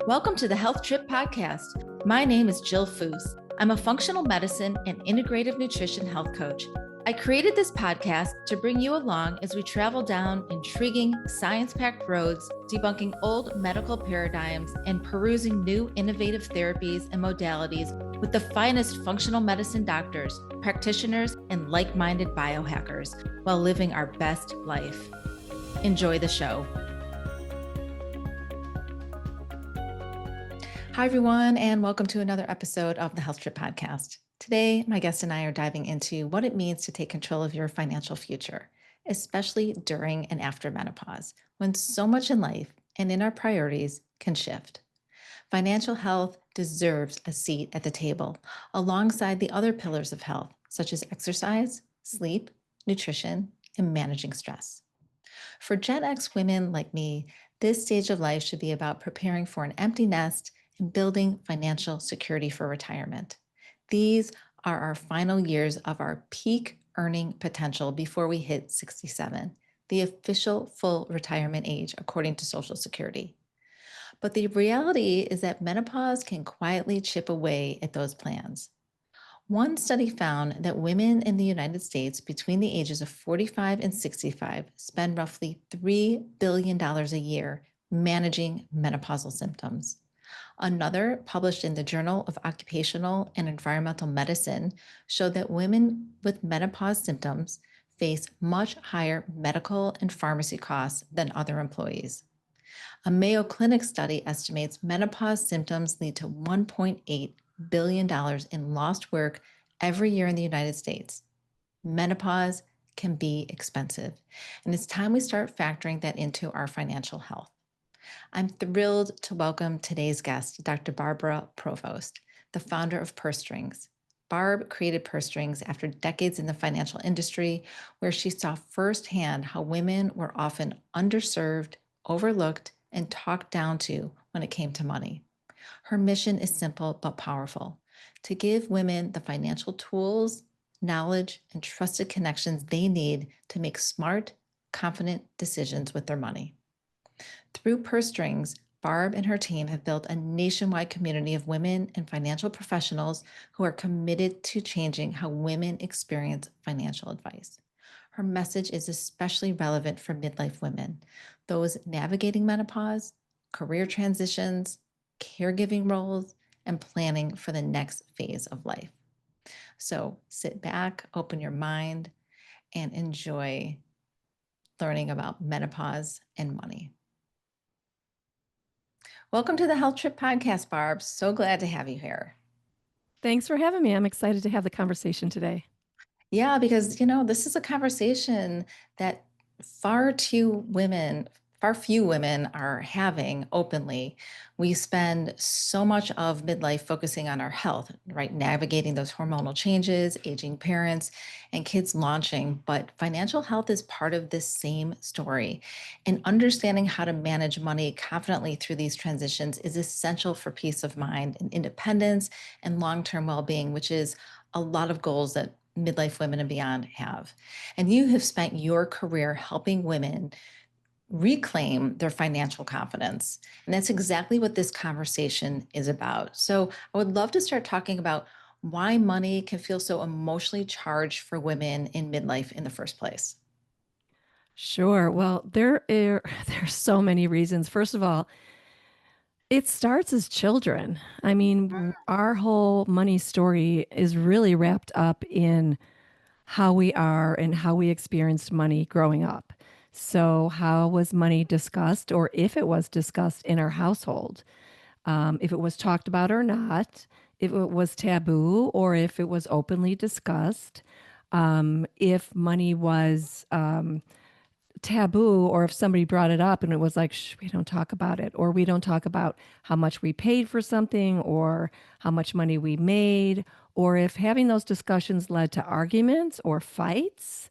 Welcome to the Health Trip Podcast. My name is Jill Foose. I'm a functional medicine and integrative nutrition health coach. I created this podcast to bring you along as we travel down intriguing, science-packed roads, debunking old medical paradigms and perusing new innovative therapies and modalities with the finest functional medicine doctors, practitioners, and like-minded biohackers while living our best life. Enjoy the show. Hi, everyone, and welcome to another episode of the Health Trip Podcast. Today, my guest and I are diving into what it means to take control of your financial future, especially during and after menopause, when so much in life and in our priorities can shift. Financial health deserves a seat at the table alongside the other pillars of health, such as exercise, sleep, nutrition, and managing stress. For Gen X women like me, this stage of life should be about preparing for an empty nest and building financial security for retirement. These are our final years of our peak earning potential before we hit 67, the official full retirement age according to Social Security. But the reality is that menopause can quietly chip away at those plans. One study found that women in the United States between the ages of 45 and 65 spend roughly $3 billion a year managing menopausal symptoms. Another, published in the Journal of Occupational and Environmental Medicine, showed that women with menopause symptoms face much higher medical and pharmacy costs than other employees. A Mayo Clinic study estimates menopause symptoms lead to $1.8 billion in lost work every year in the United States. Menopause can be expensive, and it's time we start factoring that into our financial health. I'm thrilled to welcome today's guest, Dr. Barbara Provost, the founder of Purse Strings. Barb created Purse Strings after decades in the financial industry, where she saw firsthand how women were often underserved, overlooked, and talked down to when it came to money. Her mission is simple but powerful: to give women the financial tools, knowledge, and trusted connections they need to make smart, confident decisions with their money. Through Purse Strings, Barb and her team have built a nationwide community of women and financial professionals who are committed to changing how women experience financial advice. Her message is especially relevant for midlife women, those navigating menopause, career transitions, caregiving roles, and planning for the next phase of life. So sit back, open your mind, and enjoy learning about menopause and money. Welcome to the Health Trip Podcast, Barb. So glad to have you here. Thanks for having me. I'm excited to have the conversation today. Yeah, because, this is a conversation that far few women are having openly. We spend so much of midlife focusing on our health, right? Navigating those hormonal changes, aging parents, and kids launching. But financial health is part of this same story. And understanding how to manage money confidently through these transitions is essential for peace of mind and independence and long-term well-being, which is a lot of goals that midlife women and beyond have. And you have spent your career helping women reclaim their financial confidence. And that's exactly what this conversation is about. So I would love to start talking about why money can feel so emotionally charged for women in midlife in the first place. Sure. Well, there's so many reasons. First of all, it starts as children. I mean, our whole money story is really wrapped up in how we are and how we experienced money growing up. So, how was money discussed, or if it was discussed in our household? If it was talked about or not, if it was taboo or if it was openly discussed, if money was taboo, or if somebody brought it up and it was like, shh, we don't talk about it, or we don't talk about how much we paid for something or how much money we made, or if having those discussions led to arguments or fights,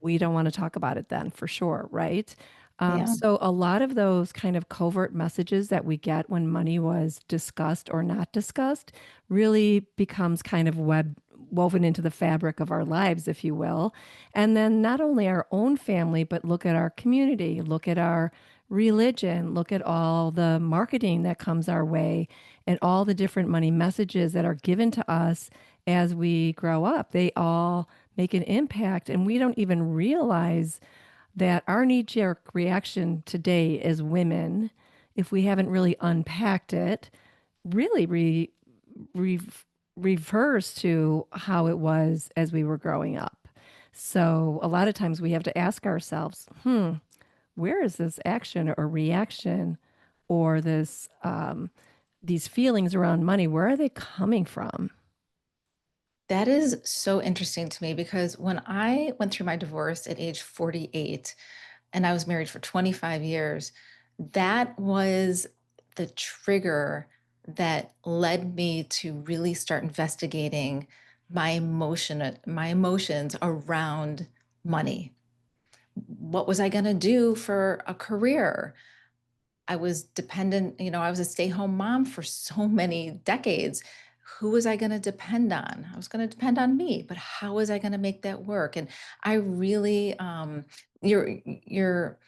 we don't want to talk about it then for sure, right? Yeah. So a lot of those kind of covert messages that we get when money was discussed or not discussed really becomes kind of woven into the fabric of our lives, if you will. And then not only our own family, but look at our community, look at our religion, look at all the marketing that comes our way and all the different money messages that are given to us as we grow up. They all make an impact, and we don't even realize that our knee jerk reaction today as women, if we haven't really unpacked it, really re- refers to how it was as we were growing up. So a lot of times we have to ask ourselves, where is this action or reaction or these feelings around money, where are they coming from? That is so interesting to me because when I went through my divorce at age 48 and I was married for 25 years, that was the trigger that led me to really start investigating my emotions around money. What was I going to do for a career? I was dependent, I was a stay-home mom for so many decades. Who was I going to depend on? I was going to depend on me, but how was I going to make that work? And I really, your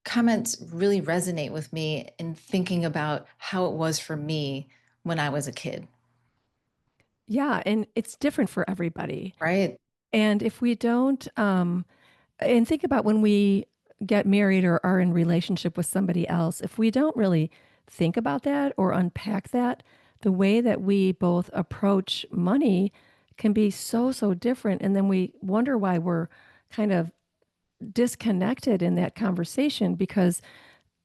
comments really resonate with me in thinking about how it was for me when I was a kid, Yeah, and it's different for everybody. right? And if we don't, and think about when we get married or are in relationship with somebody else, if we don't really think about that or unpack that, the way that we both approach money can be so, so different. And then we wonder why we're kind of disconnected in that conversation because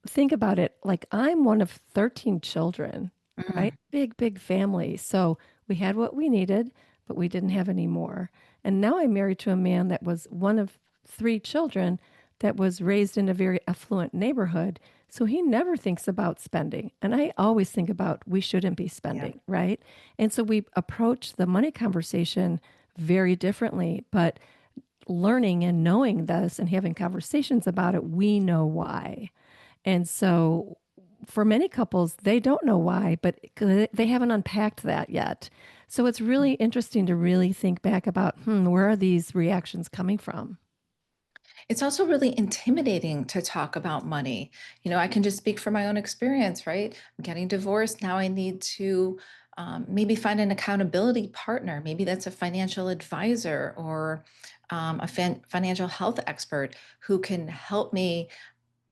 think about it, like I'm one of 13 children, right? Mm, Big, big family. So we had what we needed, but we didn't have any more. And now I'm married to a man that was one of three children that was raised in a very affluent neighborhood. So he never thinks about spending. And I always think about we shouldn't be yeah. spending, right? And so we approach the money conversation very differently. But learning and knowing this and having conversations about it, we know why. And so for many couples, they don't know why, but they haven't unpacked that yet. So it's really interesting to really think back about, where are these reactions coming from? It's also really intimidating to talk about money. I can just speak from my own experience, right? I'm getting divorced. Now I need to maybe find an accountability partner. Maybe that's a financial advisor or a financial health expert who can help me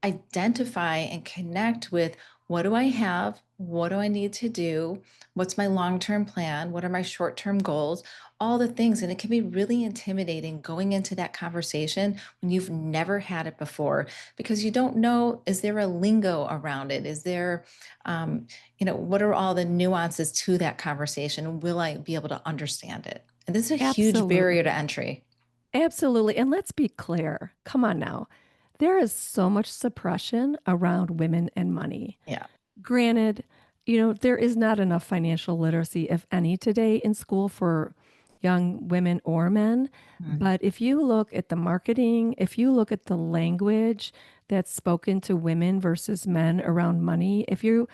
identify and connect with what do I have? What do I need to do? What's my long term plan? What are my short term goals? All the things. And it can be really intimidating going into that conversation when you've never had it before because you don't know, is there a lingo around it? Is there, what are all the nuances to that conversation? Will I be able to understand it? And this is a huge barrier to Absolutely. entry. Absolutely. And let's be clear. Come on now. There is so much suppression around women and money. Yeah. Granted, there is not enough financial literacy, if any, today in school for young women or men. Mm, But if you look at the marketing, if you look at the language that's spoken to women versus men around money, if you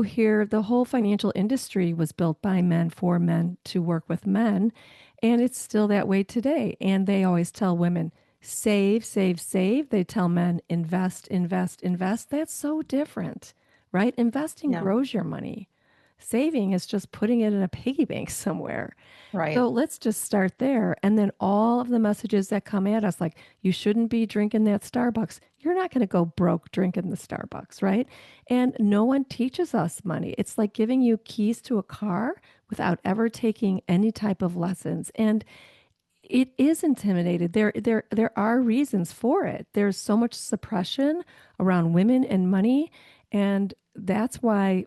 hear the whole financial industry was built by men for men to work with men, and it's still that way today. And they always tell women, save, save, save. They tell men, invest, invest, invest. That's so different, right? Investing yeah. grows your money. Saving is just putting it in a piggy bank somewhere. Right. So let's just start there. And then all of the messages that come at us, like, you shouldn't be drinking that Starbucks. You're not going to go broke drinking the Starbucks, right? And no one teaches us money. It's like giving you keys to a car without ever taking any type of lessons. And it is intimidated. There are reasons for it. There's so much suppression around women and money. And that's why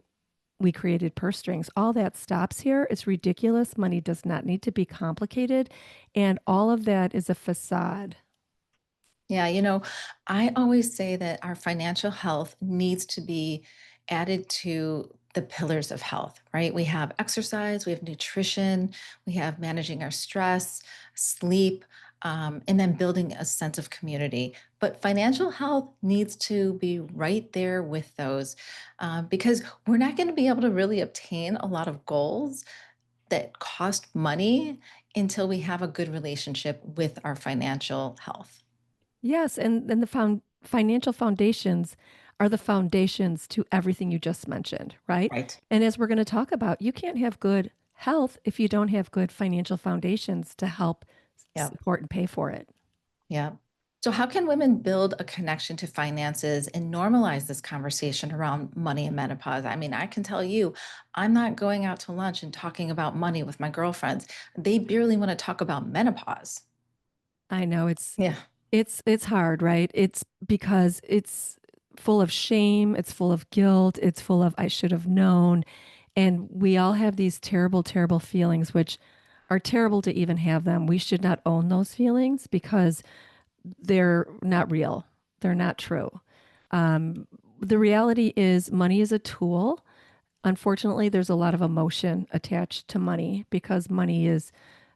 we created purse strings. All that stops here. It's ridiculous. Money does not need to be complicated. And all of that is a facade. Yeah, I always say that our financial health needs to be added to the pillars of health, right? We have exercise, we have nutrition, we have managing our stress, sleep, and then building a sense of community. But financial health needs to be right there with those because we're not going to be able to really obtain a lot of goals that cost money until we have a good relationship with our financial health. Yes, and then the financial foundations are the foundations to everything you just mentioned, right? Right. And as we're going to talk about, you can't have good health if you don't have good financial foundations to help Yep. support and pay for it. Yeah. So, how can women build a connection to finances and normalize this conversation around money and menopause? I mean, I can tell you, I'm not going out to lunch and talking about money with my girlfriends. They barely want to talk about menopause. I know Yeah. it's hard, right? It's because it's full of shame, it's full of guilt, it's full of I should have known. And we all have these terrible, terrible feelings, which are terrible to even have them. We should not own those feelings because they're not real. They're not true. Um, the reality is money is a tool. Unfortunately, there's a lot of emotion attached to money because money is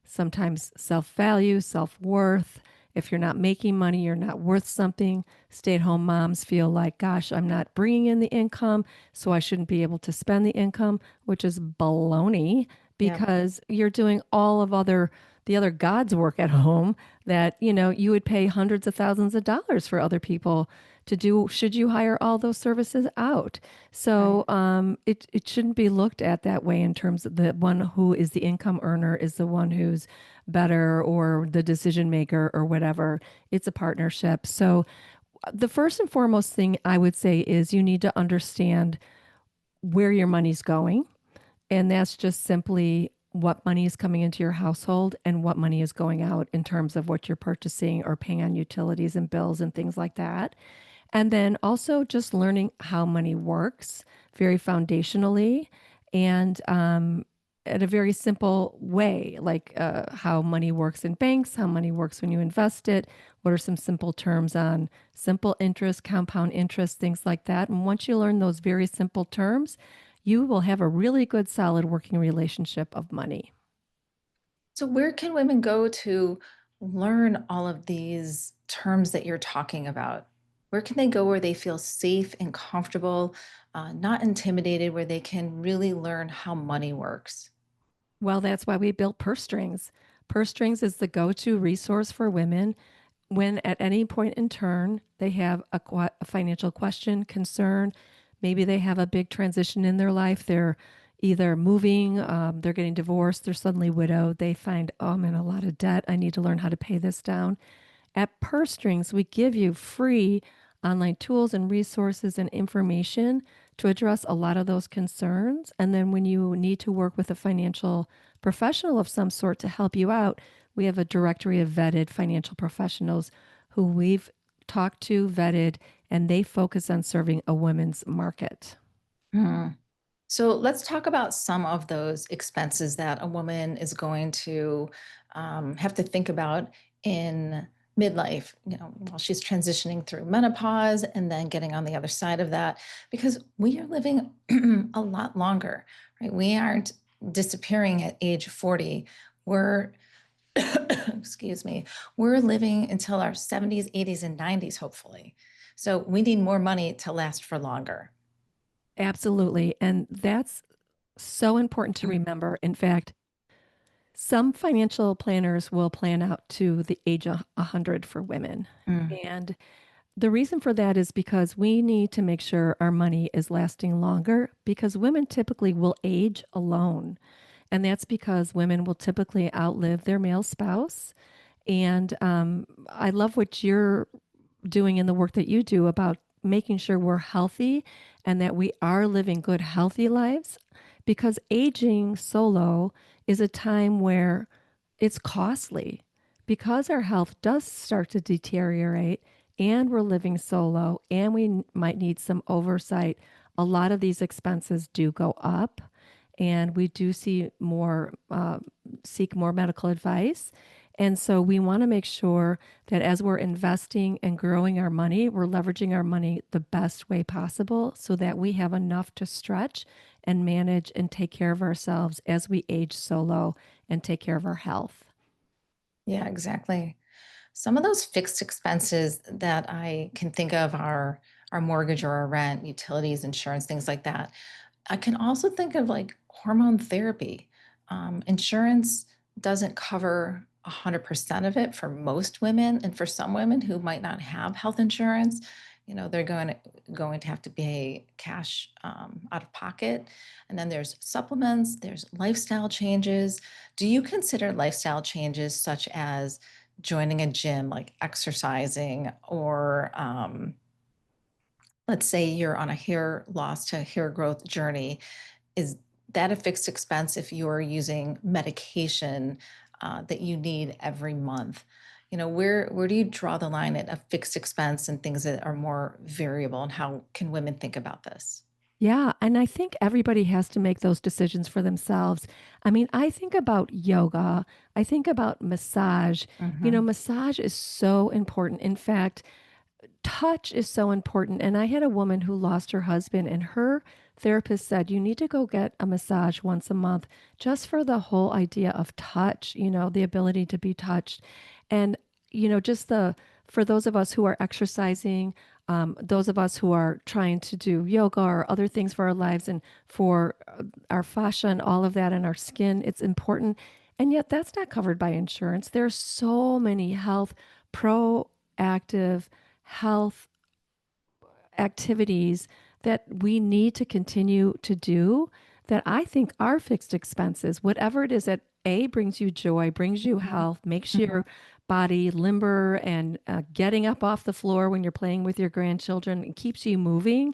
sometimes self value, self worth. If you're not making money, you're not worth something. Stay at home moms feel like, gosh, I'm not bringing in the income, so I shouldn't be able to spend the income, which is baloney Yeah. because you're doing all of the other God's work at home that, you would pay hundreds of thousands of dollars for other people to do should you hire all those services out. Right. So it shouldn't be looked at that way in terms of the one who is the income earner is the one who's better or the decision maker or whatever. It's a partnership. So the first and foremost thing I would say is you need to understand where your money's going. And that's just simply what money is coming into your household and what money is going out in terms of what you're purchasing or paying on utilities and bills and things like that. And then also just learning how money works very foundationally and at a very simple way, like how money works in banks, how money works when you invest it, what are some simple terms on simple interest, compound interest, things like that. And once you learn those very simple terms, you will have a really good, solid working relationship of money. So, where can women go to learn all of these terms that you're talking about? Where can they go where they feel safe and comfortable, not intimidated, where they can really learn how money works? Well, that's why we built Purse Strings. Purse Strings is the go to resource for women when at any point in turn they have a financial question, concern, maybe they have a big transition in their life. They're either moving, they're getting divorced, they're suddenly widowed. They find, oh, I'm in a lot of debt. I need to learn how to pay this down. At Purse Strings, we give you free online tools and resources and information to address a lot of those concerns. And then when you need to work with a financial professional of some sort to help you out, we have a directory of vetted financial professionals who we've talked to, vetted, and they focus on serving a women's market. Hmm. So let's talk about some of those expenses that a woman is going to have to think about in midlife, while she's transitioning through menopause and then getting on the other side of that, because we are living a lot longer, right? We aren't disappearing at age 40. We're, excuse me, we're living until our 70s, 80s, and 90s, hopefully. So we need more money to last for longer. Absolutely. And that's so important to remember. In fact, some financial planners will plan out to the age of 100 for women. Mm. And the reason for that is because we need to make sure our money is lasting longer because women typically will age alone. And that's because women will typically outlive their male spouse. And I love what you're doing in the work that you do about making sure we're healthy and that we are living good, healthy lives because aging solo is a time where it's costly because our health does start to deteriorate and we're living solo and we might need some oversight. A lot of these expenses do go up and we do see more, seek more medical advice. And so we want to make sure that as we're investing and growing our money, we're leveraging our money the best way possible so that we have enough to stretch and manage and take care of ourselves as we age solo and take care of our health. Yeah, exactly. Some of those fixed expenses that I can think of are our mortgage or our rent, utilities, insurance, things like that. I can also think of like hormone therapy. Insurance doesn't cover 100% of it for most women, and for some women who might not have health insurance, they're going to have to pay cash out of pocket. And then there's supplements, there's lifestyle changes. Do you consider lifestyle changes such as joining a gym, like exercising, or let's say you're on a hair loss to hair growth journey? Is that a fixed expense if you're using medication that you need every month? Where do you draw the line at a fixed expense and things that are more variable, and how can women think about this? Yeah, and I think everybody has to make those decisions for themselves. I mean, I think about yoga, I think about massage. Hmm. Massage is so important. In fact, touch is so important. And I had a woman who lost her husband, and her therapist said, you need to go get a massage once a month just for the whole idea of touch, the ability to be touched. And, just for those of us who are exercising, those of us who are trying to do yoga or other things for our lives and for our fascia and all of that and our skin, it's important. And yet, that's not covered by insurance. There's so many proactive health activities that we need to continue to do that I think are fixed expenses, whatever it is that A brings you joy, brings you Hmm. health, makes Hmm. your body limber and getting up off the floor when you're playing with your grandchildren and keeps you moving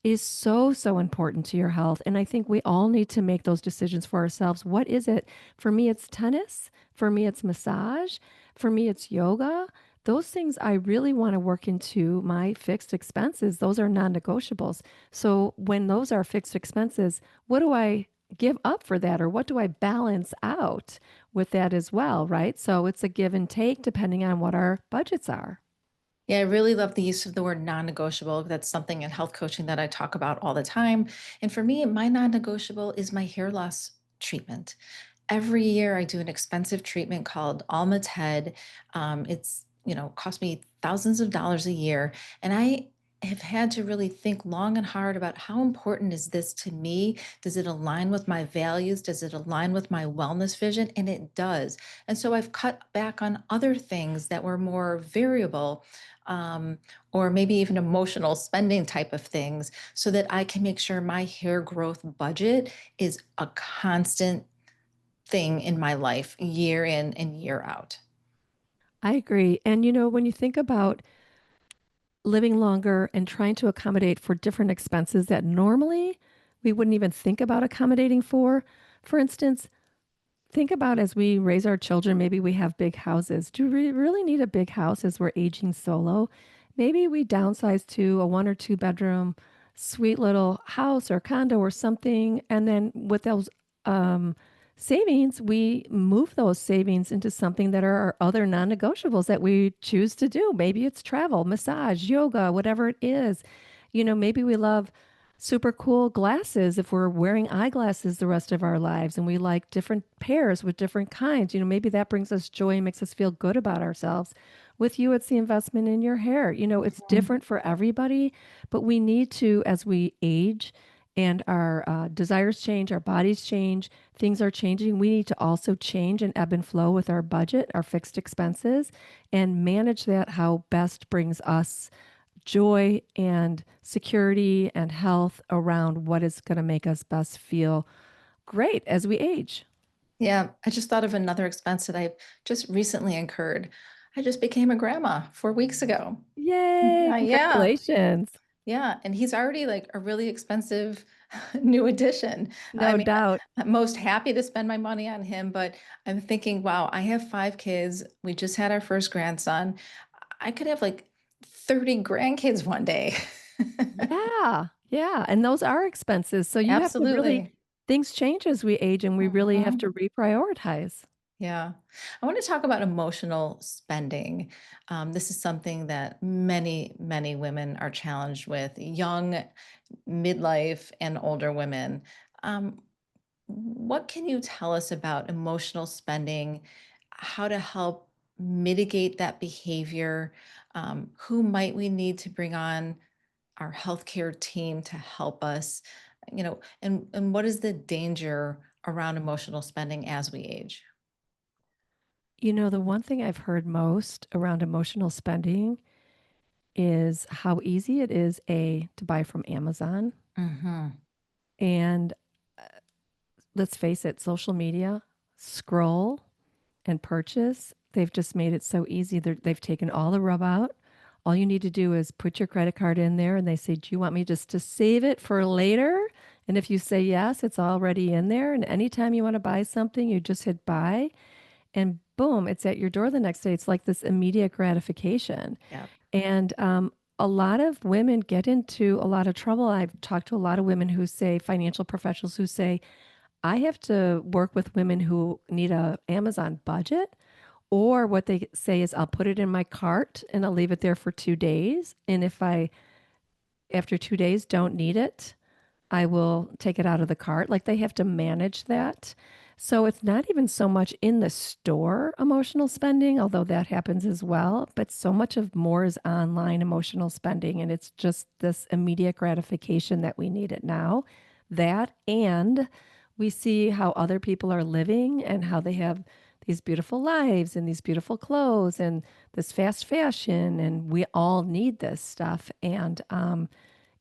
is so, so important to your health. And I think we all need to make those decisions for ourselves. What is it? For me, it's tennis. For me, it's massage. For me, it's yoga. Those things I really want to work into my fixed expenses. Those are non-negotiables. So when those are fixed expenses, what do I give up for that? Or what do I balance out with that as well, right? So it's a give and take depending on what our budgets are. Yeah, I really love the use of the word non-negotiable. That's something in health coaching that I talk about all the time. And for me, my non-negotiable is my hair loss treatment. Every year I do an expensive treatment called Alma's Head. It's, cost me thousands of dollars a year. And I have had to really think long and hard about how important is this to me? Does it align with my values? Does it align with my wellness vision? And it does. And so I've cut back on other things that were more variable, um, or maybe even emotional spending type of things, so that I can make sure my hair growth budget is a constant thing in my life year in and year out. I agree. And when you think about living longer and trying to accommodate for different expenses that normally we wouldn't even think about accommodating for instance, think about as we raise our children, maybe we have big houses. Do we really need a big house as we're aging solo? Maybe we downsize to a 1 or 2 bedroom, sweet little house or condo or something. And then with those um, savings, we move those savings into something that are our other non negotiables that we choose to do. Maybe it's travel, massage, yoga, whatever it is. Maybe we love super cool glasses if we're wearing eyeglasses the rest of our lives and we like different pairs with different kinds. Maybe that brings us joy and makes us feel good about ourselves. With you, it's the investment in your hair. It's Mhm. different for everybody, but we need to, as we age and our desires change, our bodies change, things are changing, we need to also change and ebb and flow with our budget, our fixed expenses, and manage that how best brings us joy and security and health around what is going to make us best feel great as we age. Yeah, I just thought of another expense that I've just recently incurred. I just became a grandma 4 weeks ago. Yay, Yeah, congratulations. yeah, and he's already like a really expensive new addition. I No mean, doubt. I'm most happy to spend my money on him, but I'm thinking, wow, I have 5 kids. We just had our first grandson. I could have like 30 grandkids one day. Yeah, yeah. And those are expenses. So you have to really, Absolutely. things change as we age and we really have to Mhm. reprioritize. Yeah. I want to talk about emotional spending. This is something that many, many women are challenged with, young, midlife, and older women. Um, what can you tell us about emotional spending, how to help mitigate that behavior? Who might we need to bring on our healthcare team to help us? And what is the danger around emotional spending as we age? The one thing I've heard most around emotional spending is how easy it is, A, to buy from Amazon. Hmm. And let's face it, social media, scroll and purchase, they've just made it so easy. They've taken all the rub out. All you need to do is put your credit card in there and they say, "Do you want me just to save it for later?" And if you say yes, it's already in there. And anytime you want to buy something, you just hit buy and boom, it's at your door the next day. It's like this immediate gratification. Yeah. And a lot of women get into a lot of trouble. I've talked to a lot of women who say, financial professionals who say, I have to work with women who need a Amazon budget, or what they say is I'll put it in my cart and I'll leave it there for 2 days. And if I, after 2 days, don't need it, I will take it out of the cart. Like they have to manage that. So it's not even so much in the store emotional spending, although that happens as well, but so much of more is online emotional spending. And it's just this immediate gratification that we need it now. That, and we see how other people are living and how they have these beautiful lives and these beautiful clothes and this fast fashion. And we all need this stuff. And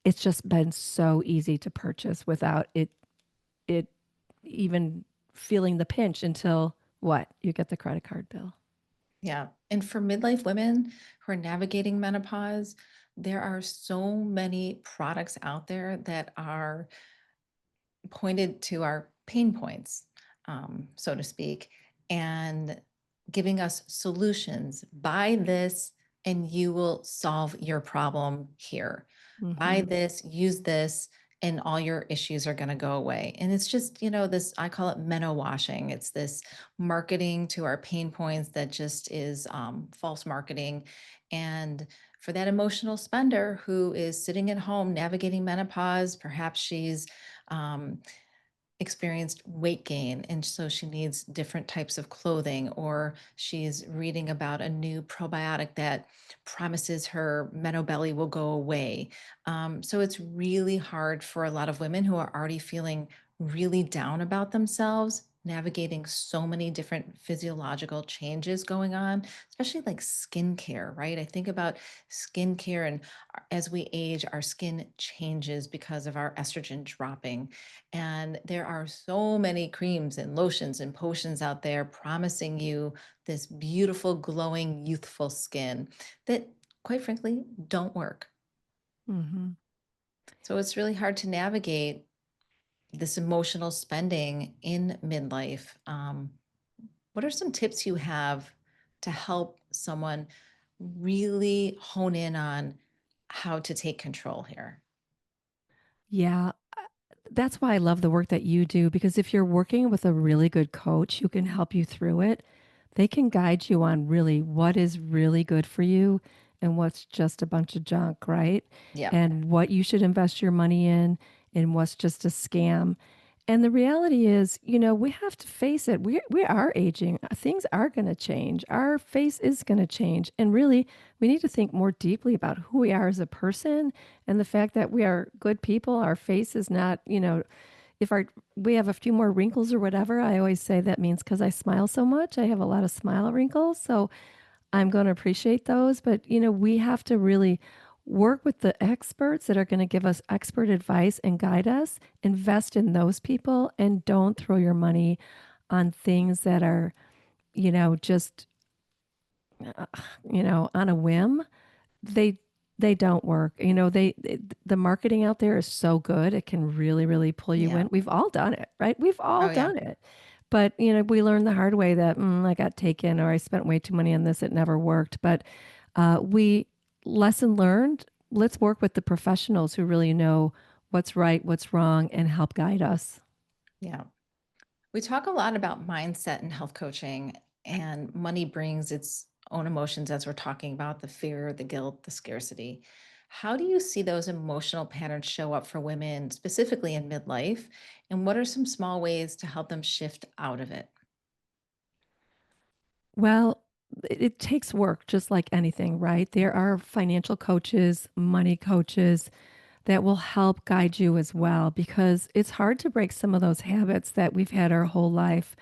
it's just been so easy to purchase without it even feeling the pinch until what? You get the credit card bill. Yeah. And for midlife women who are navigating menopause, there are so many products out there that are pointed to our pain points, so to speak, and giving us solutions. Buy this and you will solve your problem here. Buy Mhm. this, use this, and all your issues are going to go away. And it's just, this, I call it meno washing. It's this marketing to our pain points that just is false marketing. And for that emotional spender who is sitting at home navigating menopause, perhaps she's um, experienced weight gain and so she needs different types of clothing, or she's reading about a new probiotic that promises her belly will go away. So it's really hard for a lot of women who are already feeling really down about themselves, navigating so many different physiological changes going on, especially like skincare, right? I think about skincare, and as we age, our skin changes because of our estrogen dropping. And there are so many creams and lotions and potions out there promising you this beautiful, glowing, youthful skin that, quite frankly, don't work. Mhm. So it's really hard to navigate this emotional spending in midlife. What are some tips you have to help someone really hone in on how to take control here? Yeah, that's why I love the work that you do, because if you're working with a really good coach who can help you through it, they can guide you on really what is really good for you and what's just a bunch of junk, right? Yeah. And what you should invest your money in and what's just a scam. And the reality is, we have to face it. We are aging. Things are going to change. Our face is going to change. And really, we need to think more deeply about who we are as a person and the fact that we are good people. Our face is not, if our we have a few more wrinkles or whatever, I always say that means because I smile so much, I have a lot of smile wrinkles. So I'm going to appreciate those. But, we have to really work with the experts that are going to give us expert advice and guide us, invest in those people, and don't throw your money on things that are, just, uh, on a whim. They don't work. The marketing out there is so good. It can really, really pull you Yeah. in. We've all done it, right? We've all Oh, yeah. done it. But, we learned the hard way that I got taken or I spent way too money on this. It never worked. But we lesson learned. Let's work with the professionals who really know what's right, what's wrong, and help guide us. Yeah. We talk a lot about mindset and health coaching, and money brings its own emotions, as we're talking about the fear, the guilt, the scarcity. How do you see those emotional patterns show up for women, specifically in midlife? And what are some small ways to help them shift out of it? Well, it takes work just like anything, right? There are financial coaches, money coaches, that will help guide you as well, because it's hard to break some of those habits that we've had our whole life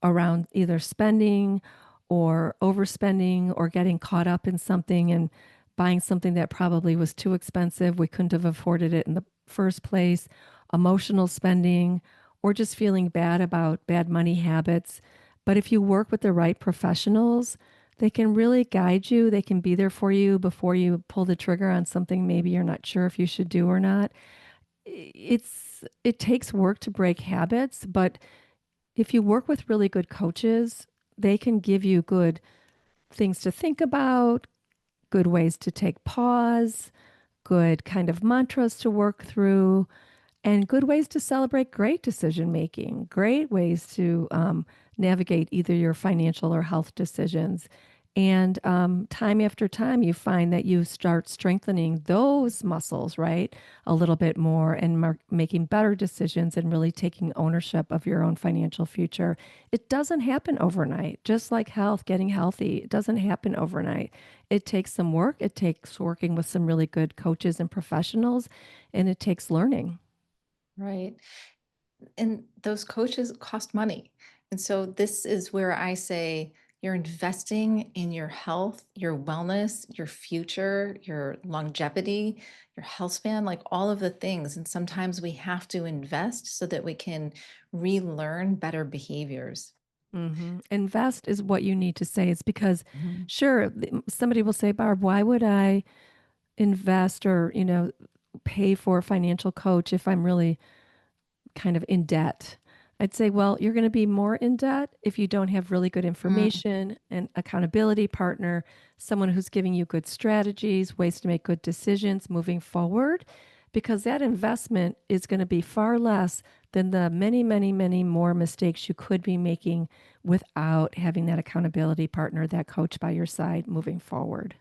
around either spending or overspending or getting caught up in something. And buying something that probably was too expensive. We couldn't have afforded it in the first place, emotional spending, or just feeling bad about bad money habits. But if you work with the right professionals, they can really guide you. They can be there for you before you pull the trigger on something maybe you're not sure if you should do or not. It takes work to break habits, but if you work with really good coaches, they can give you good things to think about, good ways to take pause, good kind of mantras to work through, and good ways to celebrate great decision making, great ways to navigate either your financial or health decisions. And time after time, you find that you start strengthening those muscles, right? A little bit more and making better decisions and really taking ownership of your own financial future. It doesn't happen overnight, just like health, getting healthy. It doesn't happen overnight. It takes some work, it takes working with some really good coaches and professionals, and it takes learning. Right. And those coaches cost money. And so this is where I say you're investing in your health, your wellness, your future, your longevity, your health span, like all of the things. And sometimes we have to invest so that we can relearn better behaviors. Invest is what you need to say. It's because, Mhm. sure, somebody will say, Barb, why would I invest or, pay for a financial coach if I'm really kind of in debt? I'd say, well, you're going to be more in debt if you don't have really good Mm. information and accountability partner, someone who's giving you good strategies, ways to make good decisions moving forward, because that investment is going to be far less than the many, many, many more mistakes you could be making without having that accountability partner, that coach by your side moving forward.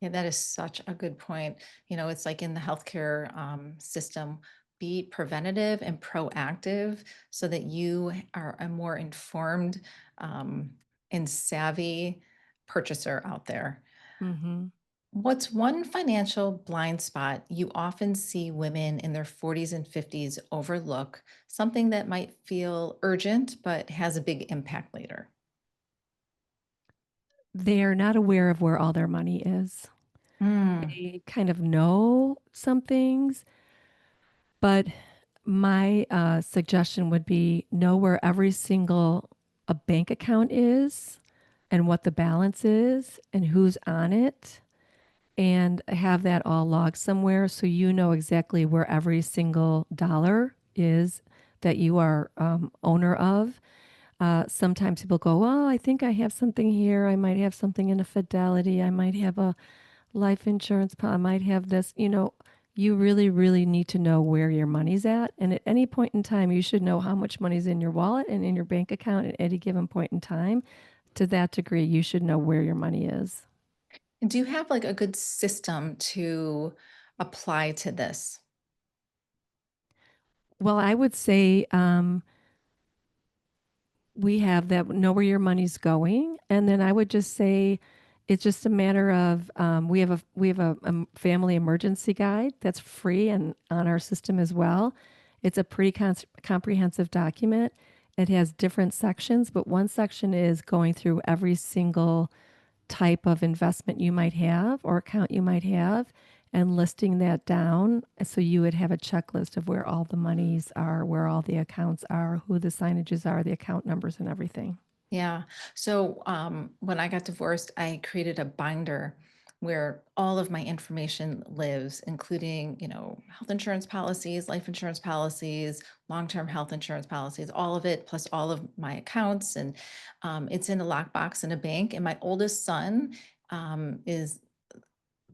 Yeah, that is such a good point. It's like in the healthcare system, be preventative and proactive so that you are a more informed um, and savvy purchaser out there. hmm What's one financial blind spot you often see women in their 40s and 50s overlook, something that might feel urgent but has a big impact later? They're not aware of where all their money is. Mm, They kind of know some things, but my suggestion would be know where every single a bank account is and what the balance is and who's on it, and have that all logged somewhere so you know exactly where every single dollar is that you are owner of. Sometimes people go, well, I think I have something here. I might have something in a Fidelity. I might have a life insurance. I might have this. You really, really need to know where your money's at. And at any point in time, you should know how much money's in your wallet and in your bank account at any given point in time. To that degree, you should know where your money is. and do you have like a good system to apply to this? Well, I would say we have that know where your money's going, and then I would just say it's just a matter of we have a family emergency guide that's free and on our system as well. It's a pretty comprehensive document. It has different sections, but one section is going through every single type of investment you might have or account you might have and listing that down. So you would have a checklist of where all the monies are, where all the accounts are, who the signages are, the account numbers, and everything. Yeah. So when I got divorced, I created a binder where all of my information lives, including, health insurance policies, life insurance policies, long-term health insurance policies, all of it, plus all of my accounts. And it's in a lockbox in a bank. And my oldest son is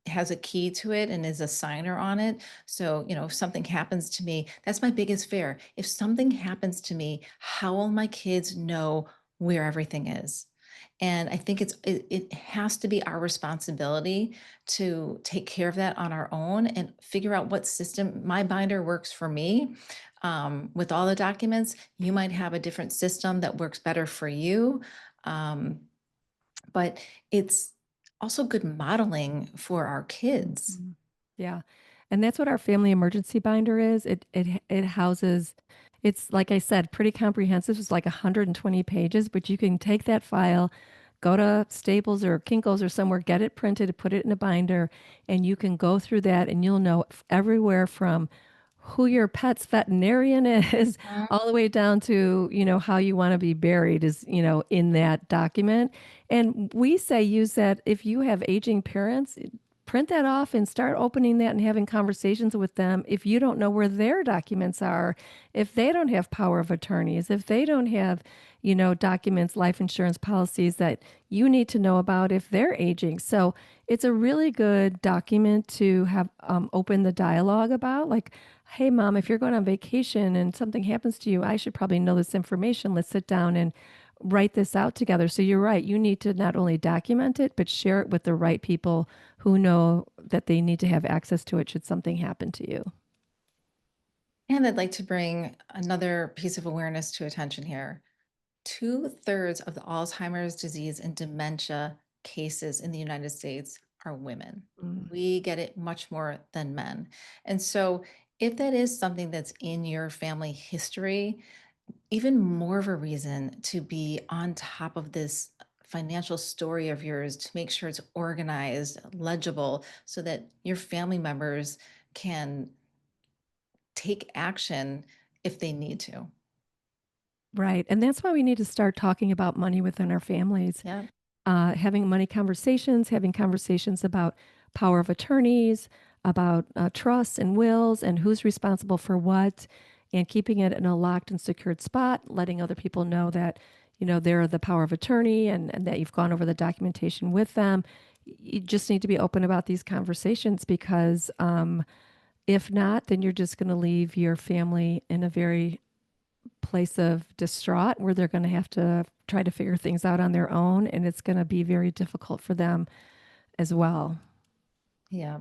has a key to it and is a signer on it. So, if something happens to me, that's my biggest fear. If something happens to me, how will my kids know where everything is? And I think it has to be our responsibility to take care of that on our own and figure out what system my binder works for me. With all the documents, you might have a different system that works better for you. Um, but it's also good modeling for our kids. Mhm. Yeah. And that's what our family emergency binder is. It houses, it's like I said, pretty comprehensive. It's like 120 pages, but you can take that file, Go to Staples or Kinko's or somewhere, get it printed, put it in a binder, and you can go through that and you'll know everywhere from who your pet's veterinarian is Mhm. all the way down to, how you want to be buried is, in that document. And we say use that if you have aging parents, print that off and start opening that and having conversations with them. If you don't know where their documents are, if they don't have power of attorneys, if they don't have, documents, life insurance policies that you need to know about if they're aging. So it's a really good document to have open the dialogue about. Like, hey, mom, if you're going on vacation and something happens to you, I should probably know this information. Let's sit down and write this out together. So you're right. You need to not only document it, but share it with the right people who know that they need to have access to it should something happen to you. And I'd like to bring another piece of awareness to attention here. Two-thirds of the Alzheimer's disease and dementia cases in the United States are women. Mm. We get it much more than men. And so, if that is something that's in your family history, even more of a reason to be on top of this financial story of yours to make sure it's organized, legible, so that your family members can take action if they need to. Right. And that's why we need to start talking about money within our families, Yeah. having money conversations, having conversations about power of attorneys, about trusts and wills and who's responsible for what, and keeping it in a locked and secured spot, letting other people know that, they're the power of attorney and that you've gone over the documentation with them. You just need to be open about these conversations because if not, then you're just going to leave your family in a very place of distraught where they're going to have to try to figure things out on their own. And it's going to be very difficult for them as well. Yeah.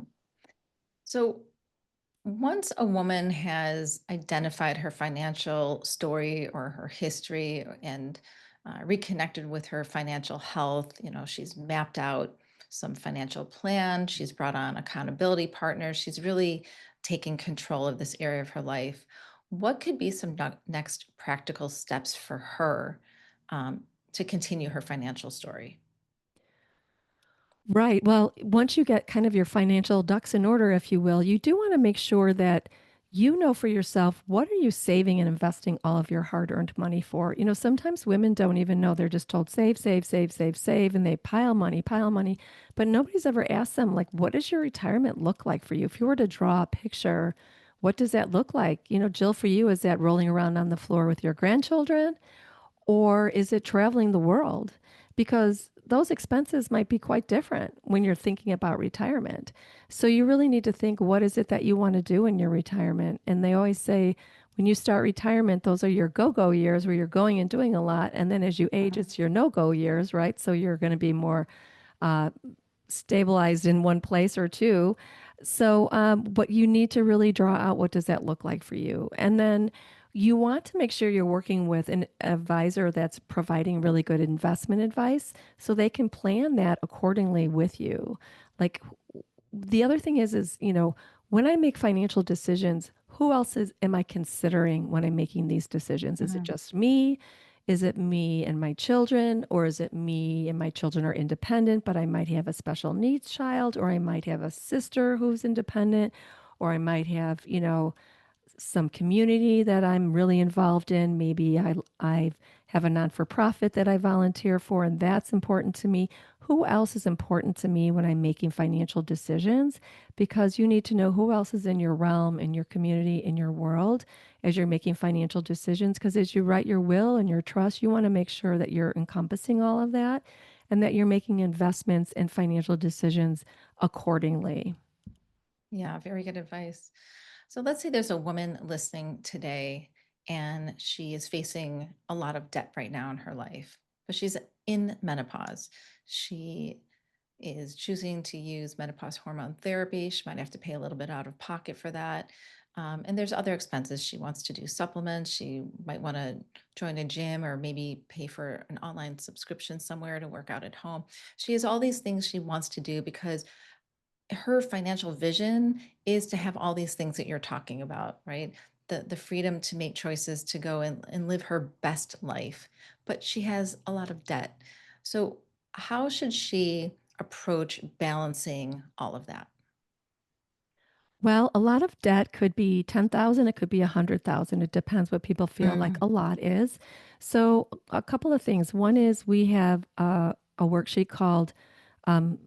So, once a woman has identified her financial story or her history and reconnected with her financial health, she's mapped out some financial plan, she's brought on accountability partners, she's really taking control of this area of her life. What could be some next practical steps for her um, to continue her financial story? Right. Well, once you get kind of your financial ducks in order, if you will, you do want to make sure that you know for yourself what are you saving and investing all of your hard-earned money for. Sometimes women don't even know. They're just told save, save, save, save, save, and they pile money. But nobody's ever asked them, like, what does your retirement look like for you? If you were to draw a picture, what does that look like? Jill, for you, is that rolling around on the floor with your grandchildren? Or is it traveling the world? Because those expenses might be quite different when you're thinking about retirement. So you really need to think, what is it that you want to do in your retirement? And they always say when you start retirement, those are your go-go years where you're going and doing a lot. And then as you age, Mhm. it's your no-go years, right? So you're going to be more uh, stabilized in one place or two. So, but you need to really draw out what does that look like for you, and then you want to make sure you're working with an advisor that's providing really good investment advice, so they can plan that accordingly with you. Like the other thing is when I make financial decisions, who else am I considering when I'm making these decisions? Is it Mhm. just me? Is it me and my children, or is it me and my children are independent, but I might have a special needs child, or I might have a sister who's independent, or I might have, some community that I'm really involved in. Maybe I have a non-for-profit that I volunteer for, and that's important to me. Who else is important to me when I'm making financial decisions? Because you need to know who else is in your realm, in your community, in your world as you're making financial decisions. Because as you write your will and your trust, you want to make sure that you're encompassing all of that and that you're making investments and financial decisions accordingly. Yeah, very good advice. So let's say there's a woman listening today and she is facing a lot of debt right now in her life, but she's in menopause. She is choosing to use menopause hormone therapy. She might have to pay a little bit out of pocket for that. And there's other expenses. She wants to do supplements. She might want to join a gym or maybe pay for an online subscription somewhere to work out at home. She has all these things she wants to do because her financial vision is to have all these things that you're talking about, right? The freedom to make choices to go and live her best life. But she has a lot of debt. So How should she approach balancing all of that? Well, a lot of debt could be 10,000, it could be 100,000. It depends what people feel like Mm, a lot is. So, a couple of things. One is we have a worksheet called um,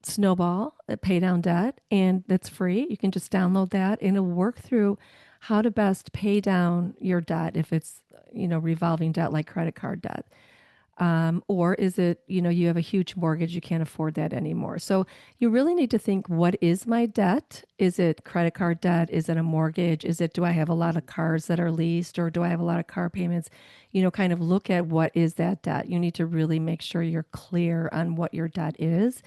Snowball, Pay Down Debt, and that's free. You can just download that and it'll work through how to best pay down your debt if it's, revolving debt like credit card debt. Or is it, you have a huge mortgage, you can't afford that anymore. So you really need to think, what is my debt? Is it credit card debt? Is it a mortgage? Do I have a lot of cars that are leased or do I have a lot of car payments? Kind of look at what is that debt. You need to really make sure you're clear on what your debt is.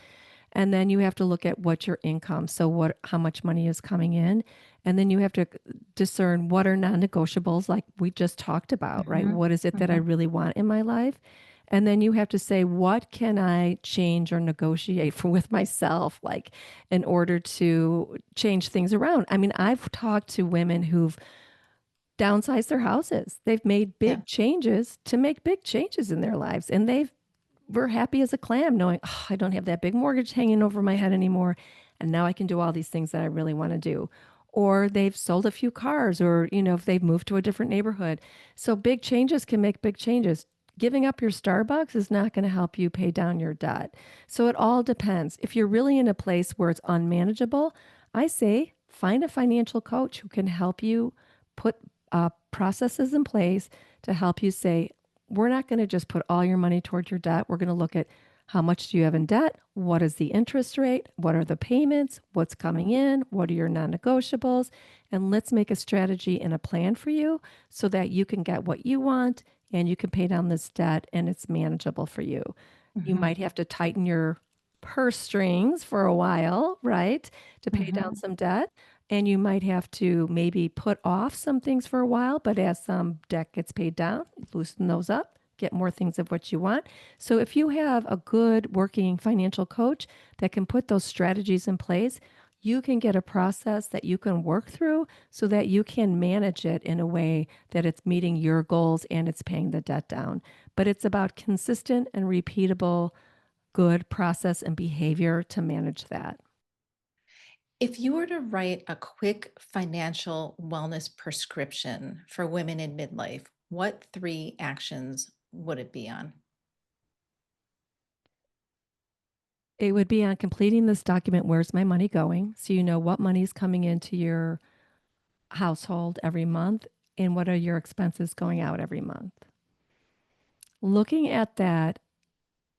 And then you have to look at what your income, so how much money is coming in. And then you have to discern what are non-negotiables, like we just talked about, right? mhm, What is it that I mhm. really want in my life? And then you have to say, what can I change or negotiate for with myself, like in order to change things around? I mean, I've talked to women who've downsized their houses. They've made Yeah. big changes to make big changes in their lives, and we're happy as a clam knowing, oh, I don't have that big mortgage hanging over my head anymore. And now I can do all these things that I really want to do. Or they've sold a few cars, or, if they've moved to a different neighborhood. So big changes can make big changes. Giving up your Starbucks is not going to help you pay down your debt. So it all depends. If you're really in a place where it's unmanageable, I say find a financial coach who can help you put processes in place to help you say, we're not going to just put all your money towards your debt. We're going to look at how much do you have in debt? What is the interest rate? What are the payments? What's coming in? What are your non-negotiables? And let's make a strategy and a plan for you so that you can get what you want and you can pay down this debt and it's manageable for you. You Mhm, might have to tighten your purse strings for a while, right? To pay down mhm. some debt. And you might have to maybe put off some things for a while, but as some debt gets paid down, loosen those up, get more things of what you want. So if you have a good working financial coach that can put those strategies in place, you can get a process that you can work through so that you can manage it in a way that it's meeting your goals and it's paying the debt down. But it's about consistent and repeatable good process and behavior to manage that. If you were to write a quick financial wellness prescription for women in midlife, what 3 actions would it be on? It would be on completing this document, where's my money going? So you know what money's coming into your household every month and what are your expenses going out every month. Looking at that,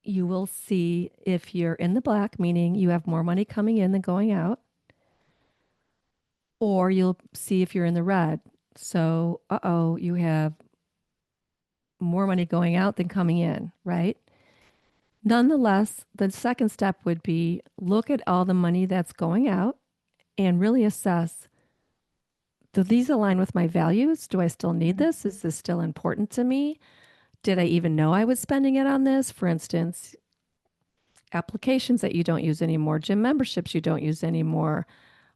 you will see if you're in the black, meaning you have more money coming in than going out, or you'll see if you're in the red. So, you have more money going out than coming in, right? Nonetheless, the second step would be look at all the money that's going out and really assess, do these align with my values? Do I still need Mhm, this? Is this still important to me? Did I even know I was spending it on this? For instance, applications that you don't use anymore, gym memberships you don't use anymore,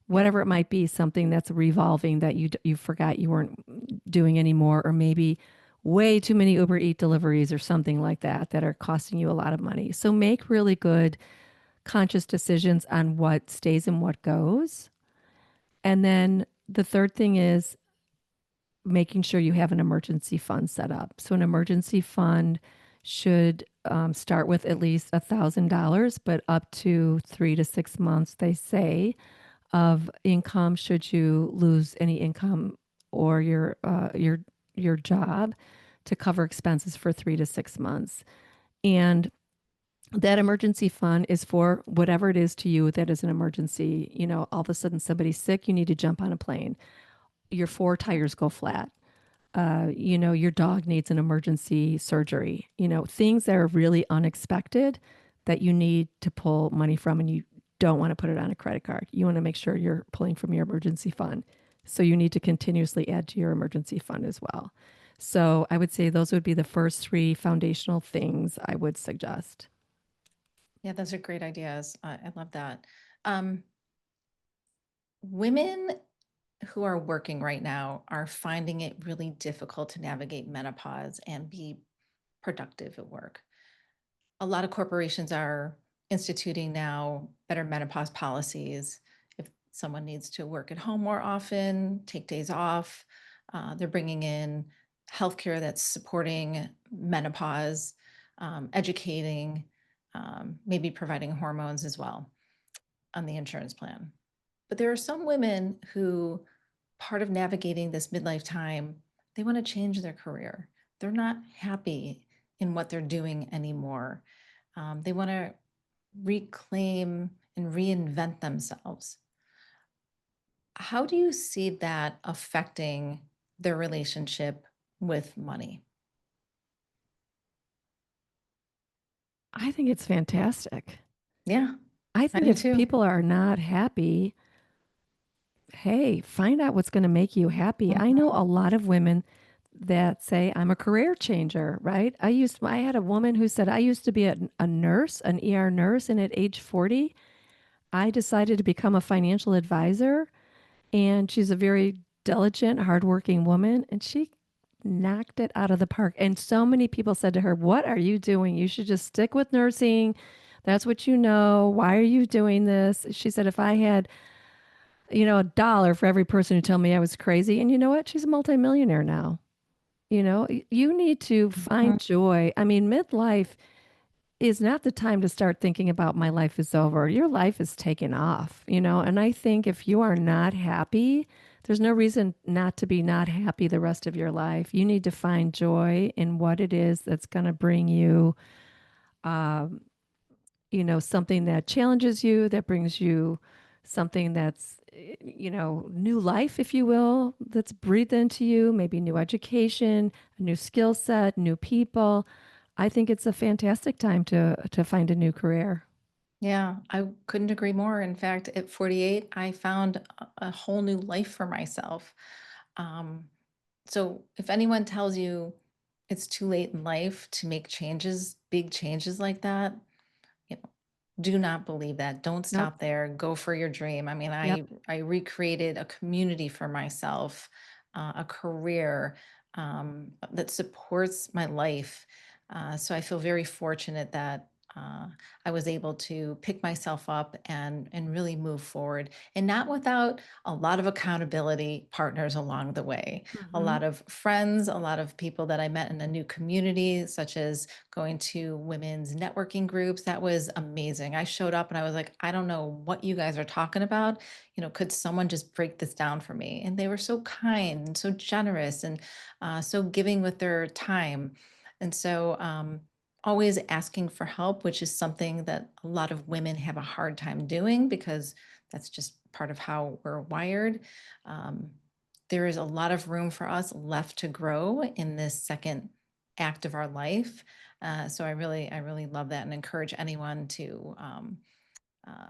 yeah. whatever it might be, something that's revolving that you forgot you weren't doing anymore, or maybe way too many Uber Eat deliveries or something like that that are costing you a lot of money. So make really good conscious decisions on what stays and what goes. And then the third thing is making sure you have an emergency fund set up. So an emergency fund should start with at least $1,000, but up to 3 to 6 months, they say, of income should you lose any income or your job to cover expenses for 3 to 6 months. And that emergency fund is for whatever it is to you that is an emergency. All of a sudden somebody's sick, you need to jump on a plane. Your four tires go flat. Your dog needs an emergency surgery. Things that are really unexpected that you need to pull money from and you don't want to put it on a credit card. You want to make sure you're pulling from your emergency fund. So you need to continuously add to your emergency fund as well. So I would say those would be the first three foundational things I would suggest. Yeah, those are great ideas. I love that. Um, Women who are working right now are finding it really difficult to navigate menopause and be productive at work. A lot of corporations are instituting now better menopause policies. If someone needs to work at home more often, take days off, they're bringing in healthcare that's supporting menopause, educating, maybe providing hormones as well on the insurance plan. But there are some women who, part of navigating this midlife time, they want to change their career. They're not happy in what they're doing anymore. They want to reclaim and reinvent themselves. How do you see that affecting their relationship with money? I think it's fantastic. Yeah, I I think do if too. people are not happy, hey, find out what's going to make you happy. I know Mhm. a lot of women that say, I'm a career changer, right? I had a woman who said, I used to be a nurse, an ER nurse, and at age 40, I decided to become a financial advisor. And she's a very diligent, hardworking woman, and she knocked it out of the park. And so many people said to her, what are you doing? You should just stick with nursing. That's what you know. Why are you doing this? She said, if I had, a dollar for every person who told me I was crazy. And you know what? She's a multimillionaire now. You need to Mhm. find joy. I mean, midlife is not the time to start thinking about my life is over. Your life is taking off, and I think if you are not happy, there's no reason not to be not happy the rest of your life. You need to find joy in what it is that's going to bring you, um, something that challenges you, that brings you something that's, new life, if you will, that's breathed into you, maybe new education, a new skill set, new people. I think it's a fantastic time to find a new career. Yeah, I couldn't agree more. In fact, at 48, I found a whole new life for myself. Um, so if anyone tells you it's too late in life to make changes, big changes like that, you know, do not believe that. Don't Nope. stop there. Go for your dream. I mean, Yep. I recreated a community for myself, a career that supports my life. So I feel very fortunate that I was able to pick myself up and really move forward, and not without a lot of accountability partners along the way, a Hmm. lot of friends, a lot of people that I met in a new community, such as going to women's networking groups. That was amazing. I showed up and I was like, I don't know what you guys are talking about. Could someone just break this down for me? And they were so kind and so generous and so giving with their time. And so, always asking for help, which is something that a lot of women have a hard time doing because that's just part of how we're wired. Um, there is a lot of room for us left to grow in this second act of our life. So I really love that and encourage anyone to uh,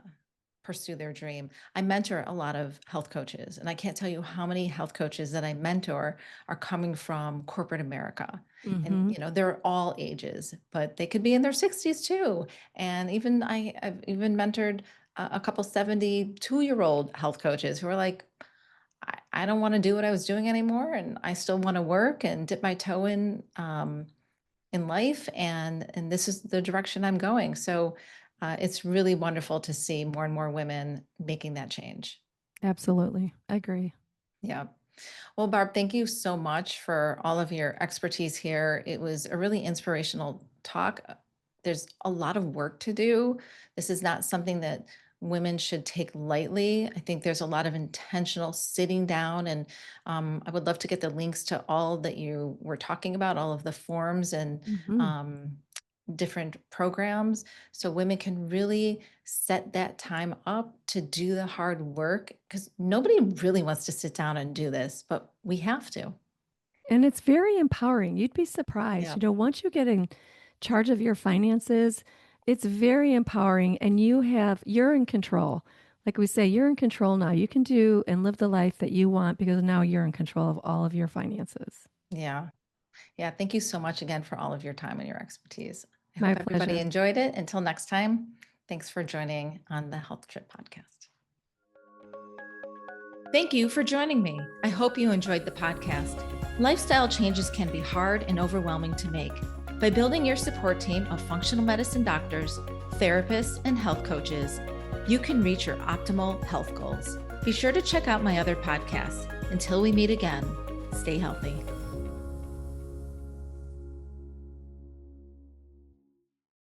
pursue their dream. I mentor a lot of health coaches, and I can't tell you how many health coaches that I mentor are coming from corporate America. And Hmm. they're all ages, but they could be in their 60s too. And I've even mentored a couple 72-year-old health coaches who are like, I don't want to do what I was doing anymore, and I still want to work and dip my toe in life, and this is the direction I'm going. So it's really wonderful to see more and more women making that change. Absolutely. I agree. Yeah. Well, Barb, thank you so much for all of your expertise here. It was a really inspirational talk. There's a lot of work to do. This is not something that women should take lightly. I think there's a lot of intentional sitting down, and I would love to get the links to all that you were talking about, all of the forms and Hmm. um, different programs, so women can really set that time up to do the hard work, because nobody really wants to sit down and do this, but we have to. And it's very empowering. You'd be surprised. Yeah. Once you get in charge of your finances, it's very empowering and you're in control. Like we say, you're in control now. You can do and live the life that you want because now you're in control of all of your finances. Yeah. Yeah. Thank you so much again for all of your time and your expertise. I My hope everybody pleasure. enjoyed it. Until next time, thanks for joining on the Health Trip Podcast. Thank you for joining me. I hope you enjoyed the podcast. Lifestyle changes can be hard and overwhelming to make. By building your support team of functional medicine doctors, therapists, and health coaches, you can reach your optimal health goals. Be sure to check out my other podcasts. Until we meet again, stay healthy.